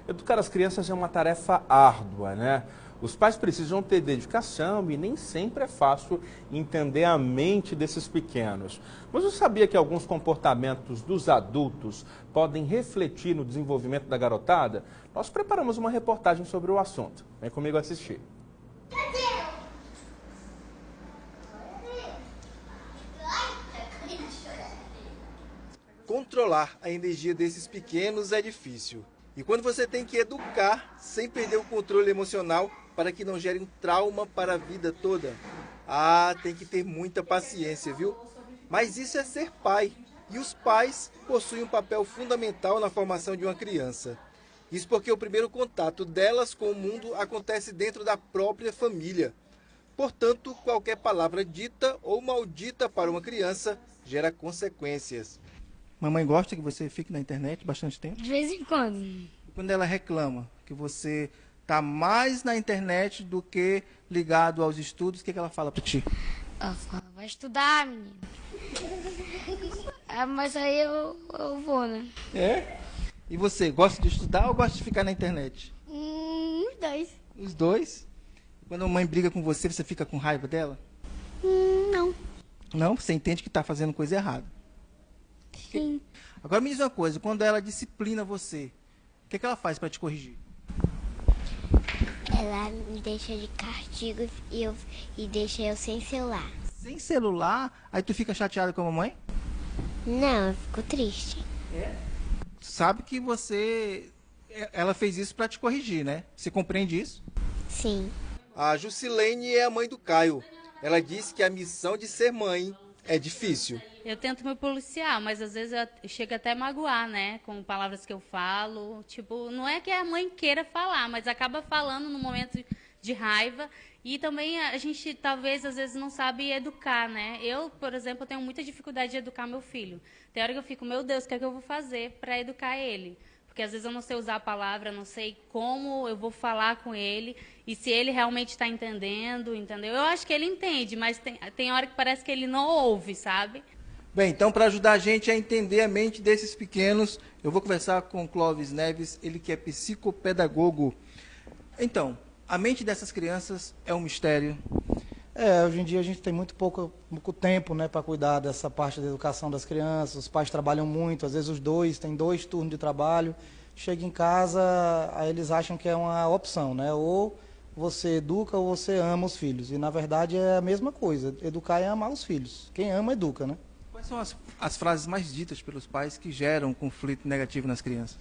Educar as crianças é uma tarefa árdua, né? Os pais precisam ter dedicação e nem sempre é fácil entender a mente desses pequenos. Mas você sabia que alguns comportamentos dos adultos podem refletir no desenvolvimento da garotada? Nós preparamos uma reportagem sobre o assunto. Vem comigo assistir. Controlar a energia desses pequenos é difícil. E quando você tem que educar sem perder o controle emocional para que não gere um trauma para a vida toda, tem que ter muita paciência, viu? Mas isso é ser pai. E os pais possuem um papel fundamental na formação de uma criança. Isso porque o primeiro contato delas com o mundo acontece dentro da própria família. Portanto, qualquer palavra dita ou maldita para uma criança gera consequências. Mamãe gosta que você fique na internet bastante tempo? De vez em quando. E quando ela reclama que você está mais na internet do que ligado aos estudos, o que ela fala para ti? Ela fala, vai estudar, menino. Mas aí eu vou, né? É? E você, gosta de estudar ou gosta de ficar na internet? Os dois. Os dois? Quando a mãe briga com você, você fica com raiva dela? Não. Não? Você entende que está fazendo coisa errada? Sim. Agora me diz uma coisa, quando ela disciplina você, o que ela faz para te corrigir? Ela me deixa de castigo e deixa eu sem celular. Sem celular? Aí tu fica chateado com a mamãe? Não, eu fico triste. Tu sabe que ela fez isso para te corrigir, né? Você compreende isso? Sim. A Jusilene é a mãe do Caio. Ela disse que a missão de ser mãe é difícil. Eu tento me policiar, mas às vezes eu chego até a magoar, né? Com palavras que eu falo. Tipo, não é que a mãe queira falar, mas acaba falando no momento de raiva. E também a gente, talvez, às vezes não sabe educar, né? Eu, por exemplo, tenho muita dificuldade de educar meu filho. Tem hora que eu fico, meu Deus, o que é que eu vou fazer para educar ele? Porque às vezes eu não sei usar a palavra, não sei como eu vou falar com ele e se ele realmente está entendendo, entendeu? Eu acho que ele entende, mas tem hora que parece que ele não ouve, sabe? Bem, então para ajudar a gente a entender a mente desses pequenos, eu vou conversar com o Clóvis Neves, ele que é psicopedagogo. Então, a mente dessas crianças é um mistério. Hoje em dia a gente tem muito pouco tempo, né, para cuidar dessa parte da educação das crianças. Os pais trabalham muito, às vezes os dois, tem 2 turnos de trabalho. Chega em casa, aí eles acham que é uma opção, né? Ou você educa ou você ama os filhos. E na verdade é a mesma coisa, educar é amar os filhos. Quem ama, educa, né? Quais são as frases mais ditas pelos pais que geram conflito negativo nas crianças?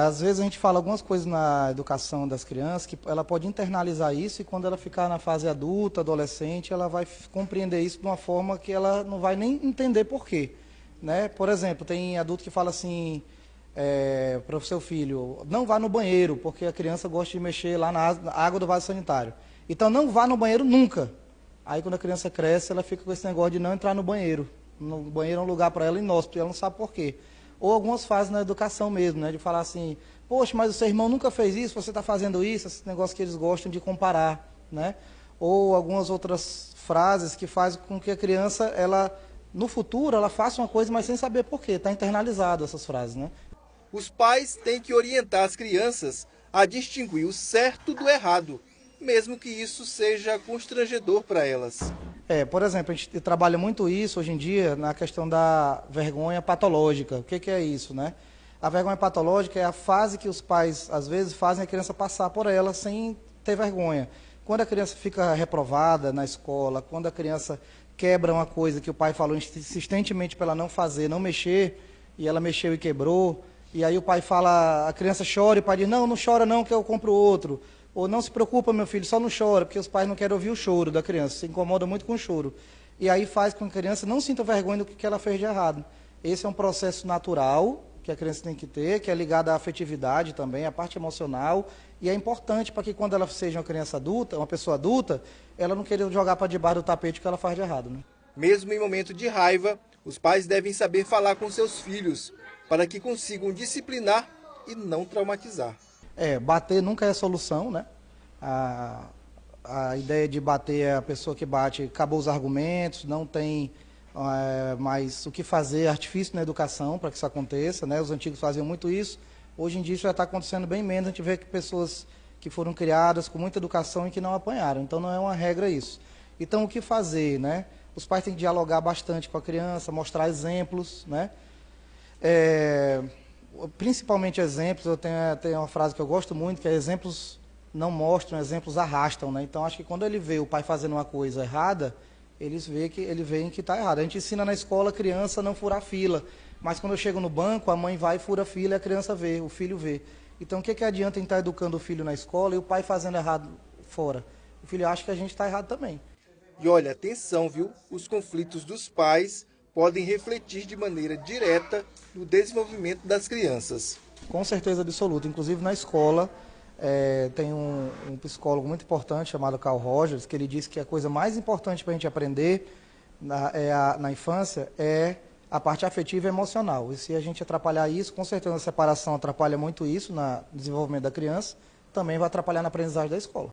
Às vezes a gente fala algumas coisas na educação das crianças que ela pode internalizar isso e quando ela ficar na fase adulta, adolescente, ela vai compreender isso de uma forma que ela não vai nem entender por quê, né? Por exemplo, tem adulto que fala assim para o seu filho, não vá no banheiro, porque a criança gosta de mexer lá na água do vaso sanitário. Então não vá no banheiro nunca. Aí quando a criança cresce, ela fica com esse negócio de não entrar no banheiro. No banheiro é um lugar para ela inóspito, ela não sabe por quê. Ou algumas fases na educação mesmo, né? De falar assim, poxa, mas o seu irmão nunca fez isso, você está fazendo isso, esse negócio que eles gostam de comparar, né? Ou algumas outras frases que fazem com que a criança, ela, no futuro, ela faça uma coisa, mas sem saber por quê. Está internalizado essas frases, né? Os pais têm que orientar as crianças a distinguir o certo do errado, mesmo que isso seja constrangedor para elas. Por exemplo, a gente trabalha muito isso hoje em dia na questão da vergonha patológica. O que é isso, né? A vergonha patológica é a fase que os pais, às vezes, fazem a criança passar por ela sem ter vergonha. Quando a criança fica reprovada na escola, quando a criança quebra uma coisa que o pai falou insistentemente para ela não fazer, não mexer, e ela mexeu e quebrou, e aí o pai fala, a criança chora e o pai diz, não chora não que eu compro outro. Ou não se preocupa, meu filho, só não chora, porque os pais não querem ouvir o choro da criança, se incomoda muito com o choro. E aí faz com que a criança não sinta vergonha do que ela fez de errado. Esse é um processo natural que a criança tem que ter, que é ligado à afetividade também, à parte emocional, e é importante para que quando ela seja uma criança adulta, uma pessoa adulta, ela não queira jogar para debaixo do tapete o que ela faz de errado, né? Mesmo em momento de raiva, os pais devem saber falar com seus filhos, para que consigam disciplinar e não traumatizar. Bater nunca é solução, né? A ideia de bater é a pessoa que bate, acabou os argumentos, não tem mais o que fazer, artifício na educação para que isso aconteça, né? Os antigos faziam muito isso, Hoje em dia isso já está acontecendo bem menos, a gente vê que pessoas que foram criadas com muita educação e que não apanharam, então não é uma regra isso. Então o que fazer, né? Os pais têm que dialogar bastante com a criança, mostrar exemplos, né? Principalmente exemplos, eu tenho uma frase que eu gosto muito, que é exemplos não mostram, exemplos arrastam, né? Então acho que quando ele vê o pai fazendo uma coisa errada, ele vê que está errado. A gente ensina na escola a criança a não furar fila, mas quando eu chego no banco, a mãe vai e fura a fila e a criança vê, o filho vê. Então o que adianta em estar educando o filho na escola e o pai fazendo errado fora? O filho acha que a gente está errado também. E olha, atenção, viu? Os conflitos dos pais podem refletir de maneira direta no desenvolvimento das crianças. Com certeza absoluta. Inclusive na escola tem um psicólogo muito importante chamado Carl Rogers, que ele diz que a coisa mais importante para a gente aprender na infância é a parte afetiva e emocional. E se a gente atrapalhar isso, com certeza a separação atrapalha muito isso no desenvolvimento da criança, também vai atrapalhar na aprendizagem da escola.